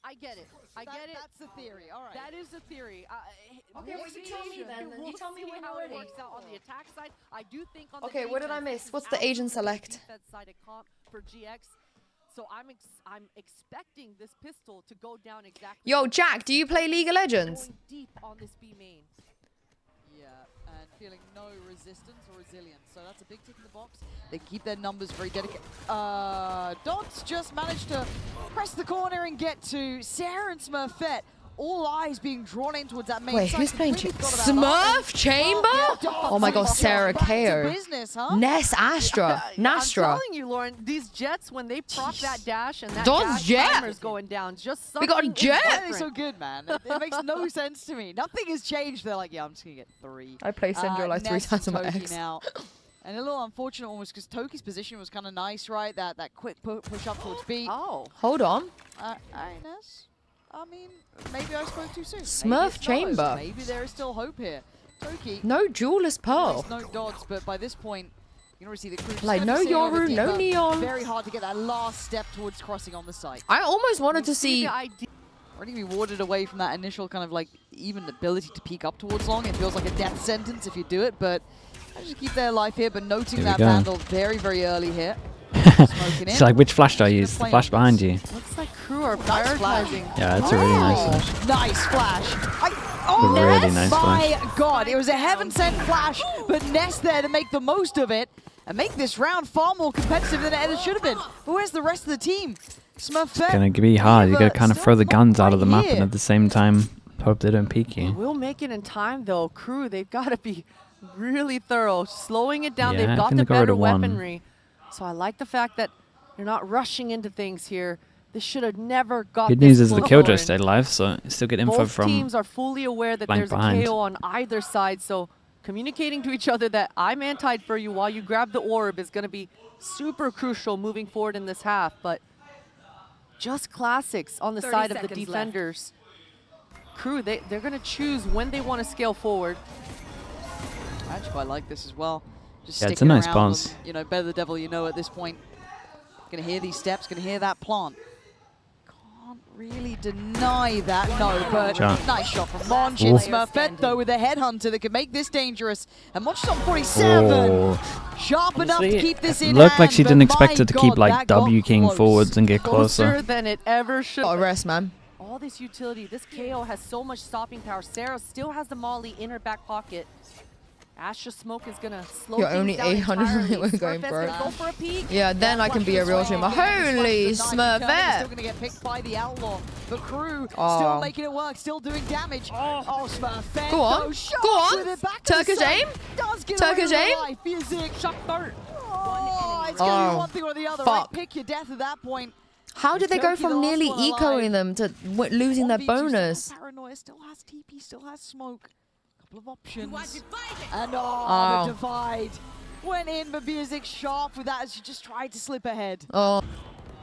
I get it. I get it. That's the theory. All right. That is the theory. Okay, well, you tell me then. You tell me when how you're it ready. works out on the attack side. I do think on the Okay, what did I defense, miss? this is What's the Asian absolutely select? defense side of comp for GX. So I'm expecting this pistol to go down exactly. Yo, Jack, do you play League of Legends? Going deep on this B main. Yeah, and feeling no resistance or resilience. So that's a big tick in the box. They keep their numbers very dedicated. Dots just managed to press the corner and get to Sarah and Smurfette. All eyes being drawn in towards that main Wait, side. who's playing Completely forgot about Smurf Chamber? Oh my god, Sarah Back to KO. business, huh? Ness Astra. I'm Nastra. telling you, Lauren, these Jets, when they proc that dash and that Those dash Jet. timer's going down, just We got a something is Jet. Why are they different. so good, man? It makes no sense to me. Nothing has changed. They're like, yeah, I'm just going to get 3. I play Syndra like 3 Ness times on my Toki X. now. And a little unfortunate almost because Toki's position was kind of nice, right? That quick push up towards B. Oh. Hold on. Ness. I mean, maybe I spoke too soon. Smurf Maybe it's not. Chamber. Maybe there is still hope here. Toki. No Jeweller's Pearl. No dots, but by this point, you can already see the crew. Like, no Yoru, no Neon. Very hard to get that last step towards crossing on the site. I almost wanted to see... The idea. Already be warded away from that initial kind of like even ability to peek up towards long. It feels like a death sentence if you do it, but I just keep their life here. But noting that Vandal very, very early here. It's like, which flash do I use? The flash behind you. Looks like crew are Nice flash. prioritizing. Yeah, it's a really nice flash. Nice flash. Oh, Really Ness! nice My flash. God, it was a heaven-sent flash, but Ness there to make the most of it and make this round far more competitive than it should have been. But where's the rest of the team? Smurfette. Gonna be hard. You gotta kind of still throw the not guns out of the quite map and here. at the same time hope they don't peek you. We'll make it in time, though. Crew, they've got to be really thorough. Slowing it down, Yeah, I they've got think the they go better to 1. weaponry. So I like the fact that they're not rushing into things here. This should have never got Good this news is the close, Killjoy Lauren. stayed alive, so you still get info Both from... teams are fully aware that flank there's behind. a KO on either side, so communicating to each other that I'm antied for you while you grab the orb is going to be super crucial moving forward in this half, but just classics on the 30 side of the seconds left. defenders. Crew, they're going to choose when they want to scale forward. I actually quite like this as well. Just Yeah, it's a sticking nice around bounce. and, you know, better the devil you know at this point. Gonna hear these steps, gonna hear that plant. Can't really deny that, no, but Shot. nice shot from Monch. It's Smurfette though with a headhunter that could make this dangerous. And Monch is on 47. Oh. Sharp enough to keep this in Looked like hand, she but didn't expect my it to keep God, like that got W king close. forwards and get Closer closer. than it ever should. Got a rest, man. All this utility, this KO has so much stopping power. Sarah still has the molly in her back pocket. Astra Smoke is gonna slow You're things only down 800 entirely. we're going Smurfette's for it. gonna go for a peek. Yeah, then I can be a real streamer. Holy Still Smurfette! gonna get picked by the Outlaw. The crew Oh. still making it work, still doing damage. Oh, Smurfette. Go on, goes sharp go on. with it back to the Turkish side. aim. Does get Turkish away aim. with life. Music. Shot third. Oh, it's gonna be Oh, one thing or the other. fuck. Right? Pick your death at that point. How did they go Turkey from the last nearly one alive. ecoing them to losing their 1v2 still bonus? has Paranoia, still has TP, still has smoke. Couple of options. You are divided. And Oh. the divide went in, but Music sharp with that as she just tried to slip ahead. Oh,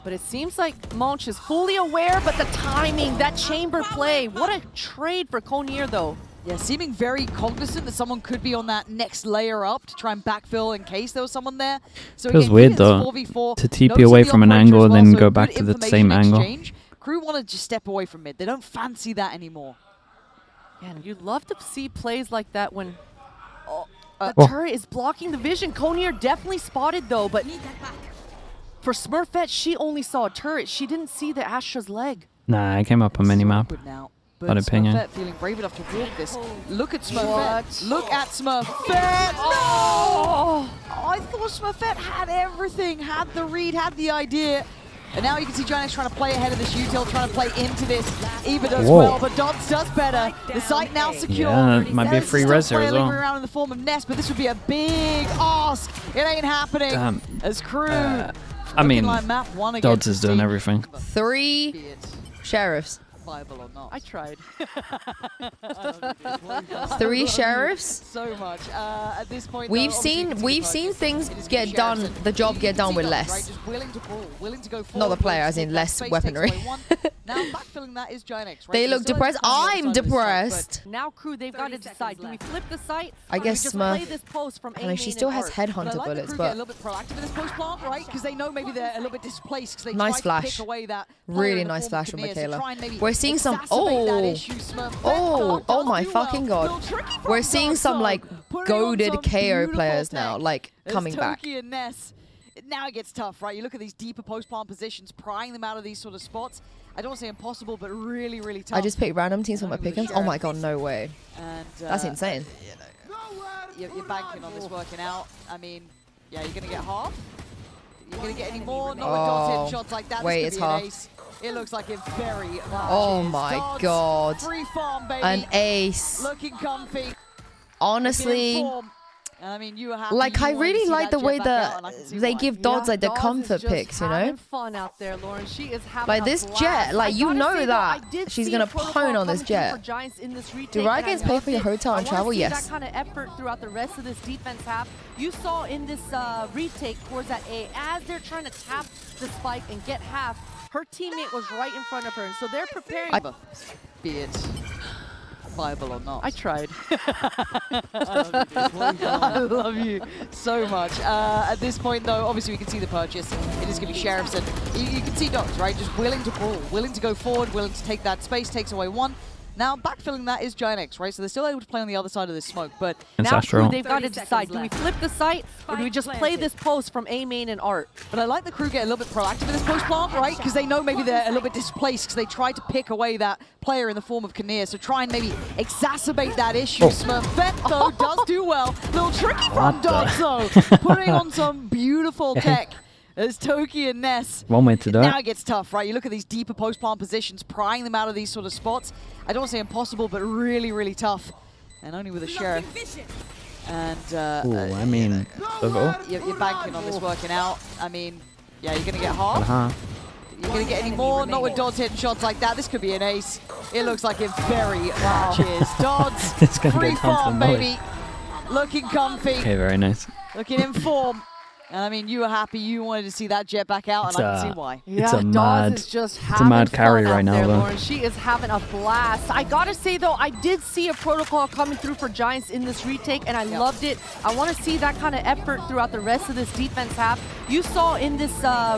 But it seems like Monch is fully aware, but the timing, that chamber play, what a trade for Konier though. Yeah, seeming very cognizant that someone could be on that next layer up to try and backfill in case there was someone there. So Feels again, weird, it's though, 4v4. to TP Notes away of the from an operator angle as and well, then so go good back to the information same angle. exchange. Crew want to just step away from mid. They don't fancy that anymore. Yeah, and you'd love to see plays like that when the Oh. turret is blocking the vision. Konier definitely spotted though, but Need that back. for Smurfette, she only saw a turret. She didn't see the Astra's leg. Nah, I came up on minimap. Awkward now. But Bad opinion. Smurfette feeling brave enough to walk this. Look at Smurfette. What? Look at Smurfette. No! I thought Smurfette had everything, had the read, had the idea. And now you can see GiantX trying to play ahead of this util, trying to play into this. Eva does Whoa. well, but Dots does better. The site now secure. Yeah, it might be a There's free still res here as flailing well. around in the form of Nest, but this would be a big ask. It ain't happening. Damn. As Crew, I looking mean, like map one Dodds against is doing Team. everything. 3 sheriffs. viable or not. I tried. 3 sheriffs. So much at this point. We've though, obviously you can seen see the things purchase. It is get sheriffs done, and the job you get can done see with Dots, less. right? Just willing to brawl, willing to go Not the forward, player, willing as to in take less that space, weaponry. takes away one. Now backfilling that is GiantX, right? They So look still depressed. able to play on the I'm other side of the smoke, depressed. Now, crew, they've got to decide. Do we flip the site? I or do guess we just Smurf- play this post from I know she still has but I headhunter like the bullets, crew get a but little bit proactive in this post plant, right? Because they know maybe they're a little bit displaced because they Nice try to flash. pick away that player Really in the nice form of flash from Kinnear, so Michaela. try and maybe We're seeing some- exacerbate that oh. issue, Smurf. Oh, Dots oh does my do fucking well. god. Little tricky from We're seeing Dots, some though. like Putting on goaded some KO beautiful players now, tech. like There's coming back. Toki and Ness. Now it gets tough, right? You look at these deeper post plant positions, prying them out of these sort of spots. I don't want to say impossible, but really, really tough. I just picked random teams for my Only with pickings. the Oh my sheriff. god, no way. And, That's insane. You're banking on this working out. I mean, yeah, you're going to get half. You're going to get any more. Not with Dots hitting shots like that. Wait, this it's could be half. an ace. It looks like it very much Oh is. my Dots, god. Free farm, baby. An ace. Looking comfy. Honestly, looking in form. And I mean, you were happy. like you I wanted to really see like the jet way back out, and I can see they why. give Dodds like the Dodds is comfort just picks, you know? having fun out there, Lauren. She is having Like a this blast. Jet, like I you gotta know say, though, I that did she's see gonna a protocol pwn on this coming through Jet. for Giants in this retake, Do Riot and I Games pay loved for your it. hotel and I travel? wanna see Yes. that kind of effort throughout the rest of this defense half. You saw in this retake towards that A, as they're trying to tap the spike and get half, her teammate was right in front of her, and so they're preparing. Be it viable or not. I tried. I love you so much. At this point, though, obviously we can see the purchase. It is going to be Sheriffs, and you can see Dots, right? Just willing to brawl, willing to go forward, willing to take that space, takes away one. Now, backfilling that is GiantX, right? So they're still able to play on the other side of this smoke, but And Now, Astro. crew, they've got to decide. Do we flip the site, or do we just play this post from A main and Art? But I like the crew get a little bit proactive in this post plant, right? Because they know maybe they're a little bit displaced because they tried to pick away that player in the form of Kinnear. So try and maybe exacerbate that issue. Smurfette, though, does do well. Little tricky from What the- Dots, though. Putting on some beautiful tech. There's Toki and Ness. One way to do Now it. it gets tough, right? You look at these deeper post plant positions, prying them out of these sort of spots. I don't want to say impossible, but really, really tough. And only with a Sheriff. And Ooh, I mean, level. you're banking on this working out. I mean, yeah, you're going to get half. You're going to get any more. Not with Dodds hitting shots like that. This could be an ace. It looks like it very much is. Dodds, It's gonna free get down to farm, the molly. baby. Looking comfy, Okay, very nice. looking in form. And I mean, you were happy. You wanted to see that jet back out, It's and I can see why. It's a Dawes mad- is just it's a mad having carry fun right out now, there, though. Lauren. She is having a blast. I gotta say though, I did see a protocol coming through for Giants in this retake, and I loved it. I want to see that kind of effort throughout the rest of this defense half. You saw in this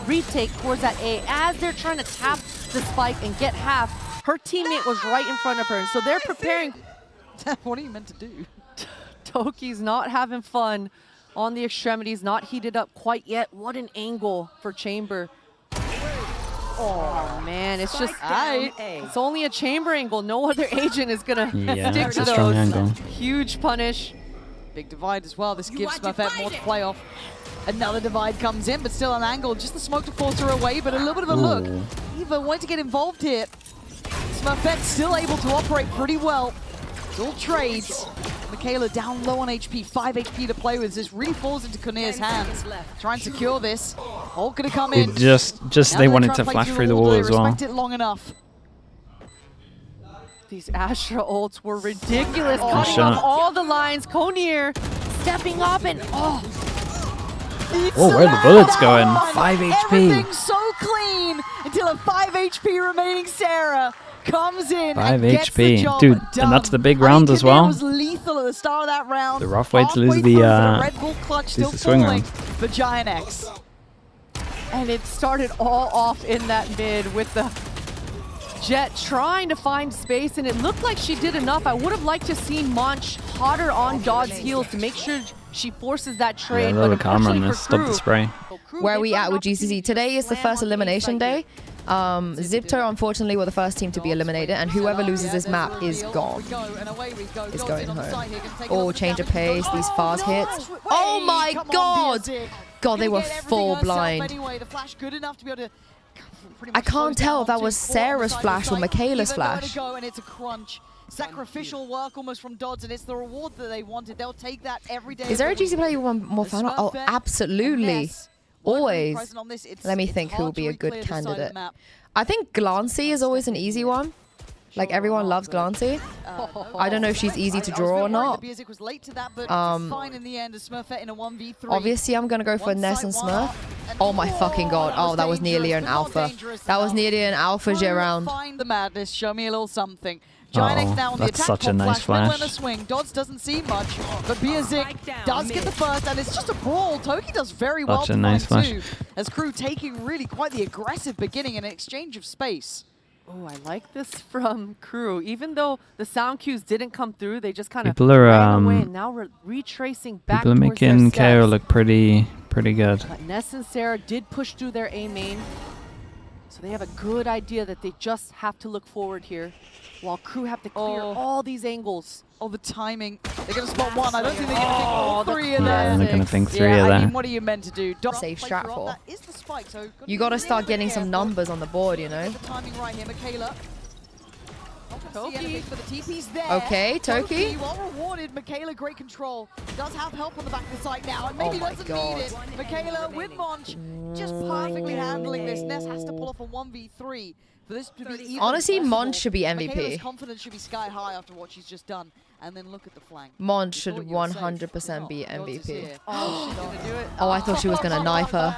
retake towards that A, as they're trying to tap the spike and get half, her teammate was right in front of her, and so they're preparing. What are you meant to do? Toki's not having fun on the extremities, not heated up quite yet. What an angle for Chamber. Oh man, it's just, it's only a Chamber angle. No other agent is gonna Yeah, stick it's to a strong those. angle. Huge punish. Big divide as well. This gives Smurfette more to play off. Another divide comes in, but still an angle. Just the smoke to force her away, but a little bit of a look. Ooh. Eva wanted to get involved here. Smurfette still able to operate pretty well. It's all trades. Michaela down low on HP, 5 HP to play with. This really falls into Kinnear's hands. Try and secure this. Ult gonna come in. It just Now they they're wanted trying to play flash through the wall, wall they as well. respect it long enough. These Astra ults were ridiculous, Oh. cutting Shot. off all the lines. Konir stepping up and Oh, where are the bullets going? on. 5 HP. Everything's so clean until a 5 HP remaining Sarah comes in 5 and gets the HP. job Dude, done. and that's the big I mean, round as Kinnear well. was lethal at the start of that round. The rough way to lose Halfway the, through, but Red Bull clutch still the swing falling round. for GiantX. and it started all off in that mid with the Jet trying to find space, and it looked like she did enough. I would have liked to see Monch hotter on Dodd's heels to make sure she forces that Yeah, trade. a little but bit calmer on unfortunately this. for Stop the Crew, spray. Where are we at with GCC? Today is the first elimination day. Zipto, unfortunately, were the first team to be eliminated, and whoever loses this map is gone. Is going home. Oh, change of pace, these fast hits. Oh my god! God, they were full blind. I can't tell if that was Sarah's flash or Michaela's flash. And it's a crunch. Sacrificial work almost from Dodds, and it's the reward that they wanted. They'll take that every day. Is there a GC player you want more final? Oh, absolutely. Always. Let me think who will be a good candidate. I think Glancy is always an easy one. Like, everyone loves Glancy. I don't know if she's easy to draw or not. Obviously, I'm going to go for Ness and Smurf. Oh my fucking god. Oh, that was nearly an alpha. That was nearly an alpha J round. Find the madness. Show me a little something. GiantX now on the that's attack. such a nice flash. The swing. Dodds doesn't see much, but Biazik does get the first, and it's just a brawl. Toki does very well Such a nice flash. too, as KRU taking really quite the aggressive beginning in an exchange of space. Oh, I like this from KRU. Even though the sound cues didn't come through, they just kind of People are ran away, and now we're retracing back people are towards their making steps. KO look pretty good. But Ness and Sarah did push through their A main, so they have a good idea that they just have to look forward here, while KRU have to clear all these angles. Oh, the timing. They're going to spot one. I don't think they're going to think all three of Yeah, them. they're gonna think three yeah, of I that. mean, what are you meant to do? Safe strat for. That is the spike, so You got to start getting some numbers on the board, you know? the timing right here, Michaela. Toki. For the TP's there. Okay, Toki. Well rewarded. Michaela, great control. Does have help on the back of the site now, and maybe Oh my doesn't God. need it. Michaela with Monch, just perfectly handling this. Ness has to pull off a 1v3 for this to be even Honestly, possible. Monch should be MVP. Michaela's confidence should be sky high after what she's just done. And then look at the flank. Monch You should thought you were safe. 100% be Dodds is MVP. here. Oh, she's gonna do it. Oh, I thought she was going to knife her.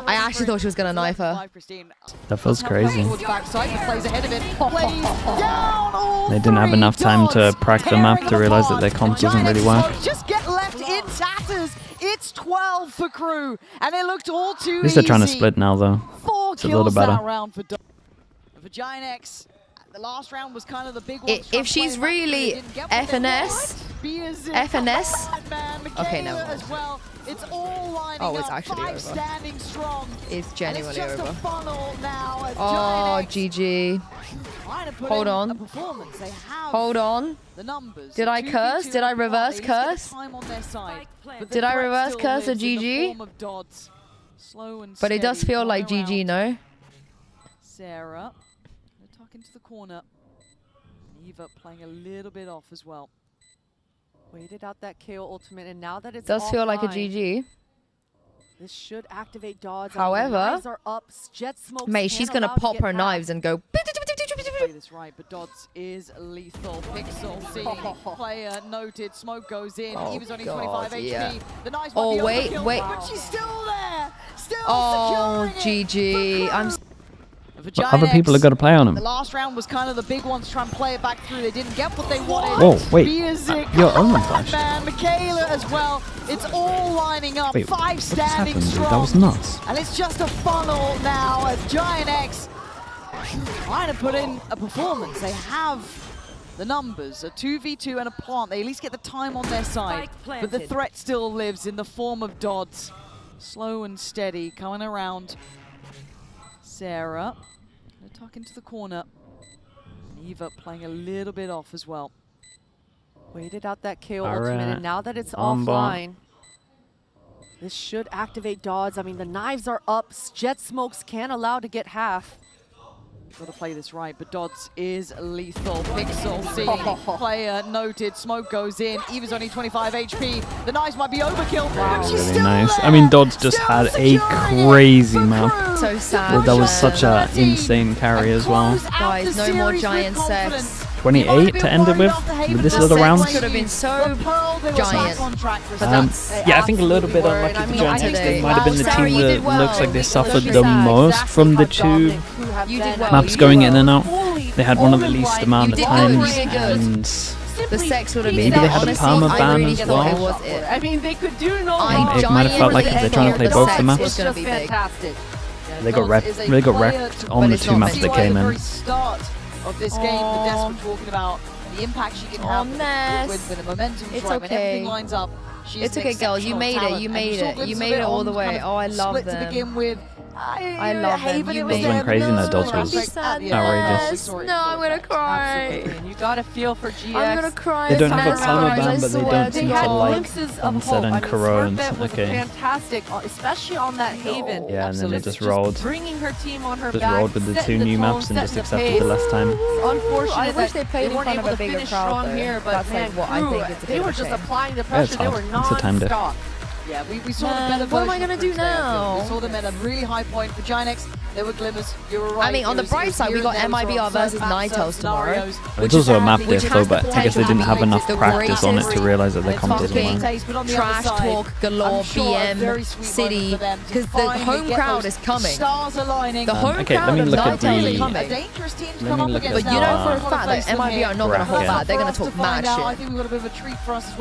I actually thought she was going to knife her. That feels crazy. Plays ahead of it. Plays down all They didn't have three. enough time to Dodds crack the map to tearing realize that apart. their comp doesn't really GiantX work. just get left in tatters. It's 12 for KRU, and it looked all too At least they're trying to easy. split now, though. 4 It's a little kills better. that round for Dodds. For GiantX, the last round was kind of the big one. If she's really FNS, FNS? Okay, never mind. As well. It's all lining Oh, it's up. actually 5 over. standing strong. it's And genuinely it's just over. a funnel now. As Oh, GiantX GG. trying to put Hold in on. a performance. They have Hold on. the numbers. Did I 2v2 curse? Did I in the reverse plot. They at least curse? get the time on their side. But the Did I threat reverse still curse a lives in the GG? form of Dodds. Slow and But it does steady feel like going GG, around. no? Sarah, gonna tuck into the corner. Eva playing a little bit off as well. Waited out that KO ultimate, and now that it's Does feel like a offline, GG. This should activate Dodds. However, knives are up. Jet smokes Mate, can't she's going to allow to pop get her past. knives and go... Play this right, but Dodds is lethal. Pixel seeing player noted. Smoke goes in. Oh Eva's only God, 25 yeah. HP. The knives Oh, might be wait, overkill, wait. but she's still there. Still Oh, securing GG. it. I'm... For But other GiantX, people have got to play on the him. last round was kind of the big ones trying to play it back through. They didn't get what they wanted. Whoa, wait. Biazik, Your own flash. man, Michaela as well. It's all lining up. Wait, 5 what just standing happened, dude? strong. That was nuts. And it's just a funnel now as GiantX trying to put in a performance. They have the numbers, a 2v2 and a plant. They at least get the time on their side. But the threat still lives in the form of Dodds. Slow and steady, coming around. Sarah, gonna tuck into the corner. Eva playing a little bit off as well. Waited out that KO Alright. ultimate, and now that it's On offline, this should activate Dodds. I mean, the knives are up. Jet smokes can't allow to get half. Got to play this right, but Dodds is lethal. Pixel seeing player noted. Smoke goes in. Eva's only 25 HP. The knives might be overkill, but she's Really still nice. there. I mean, Dodds just Still had a securing it crazy for map. KRU. So sad. Well, that was man. such a insane carry as well. Close out Guys, the no more series with giant confidence. sex. 28 to end it with this little round. Could have been so giant. Yeah, I think a little bit unlucky I for mean, Giantx. I think They might have been the Sarah, team you that did well. looks like they suffered Look the sad. most from the two You did well. maps You going did in well. and out. They had one of the least amount of You did times, good, you did good. and The sex would have Maybe been they had a honestly, perma I ban really as thought it well. was it. I mean, they could do no I wrong. It might have felt like genuinely they're trying to play thought both the the maps. sex It's was just gonna be big. fantastic. They got wrecked on the it's two not maps meant they to. came The in. very start of this game, the Des were talking about the impact she can have Ness. when the momentum's It's right, when everything okay. lines up. She's It's an okay, girl. You exceptional made it. talent, You and made saw it. glimpses You of made it all on the way. kind of Oh, I love split to them. begin with. I love them. Haven, You it was made there, it. but Crazy, no, that Dodds no, was like, at the end, outrageous. we saw it No, I'm full gonna effect. cry. Absolutely. And you gotta feel for GX. I'm gonna cry. They don't have a Ness, perma guys, ban, I but they swear don't to seem to had God. like glimpses of Sunset hope. and I mean, Corona. Smurfette was Okay. fantastic, especially on that Haven. Yeah, and then they Just just rolled. bringing her team on her Just back, rolled with the setting two new tone, maps and just setting accepted pace. the last time. Unfortunate I wish that they played in weren't front of able a to bigger finish crowd, strong though. here, but That's, like, man, what I KRU, think it's a they bit were of a just shame. applying the Yeah, it's pressure. They hard. were It's a time diff. non-stop. Yeah, we saw the better what am I version gonna of do Fruits there, I feel. now? We saw them at a really high point for GiantX. There were glimmers. You were right. I mean, on the bright side, we got MIBR versus Nitels tomorrow. It's also a map which diff, has though, the but I guess they potential didn't to have be enough the practice on it to greatest realize that they can't do fucking one. trash talk galore BM city, because the home crowd is coming. Stars aligning. The home Okay, crowd let me of look at Nitels the- is coming. A dangerous team to Let come me up look at against But you know now. for a fact that MIBR are not going to hold Bracket. back. They're going to For us talk find mad out, I shit. think we've got a bit of a treat for us as well.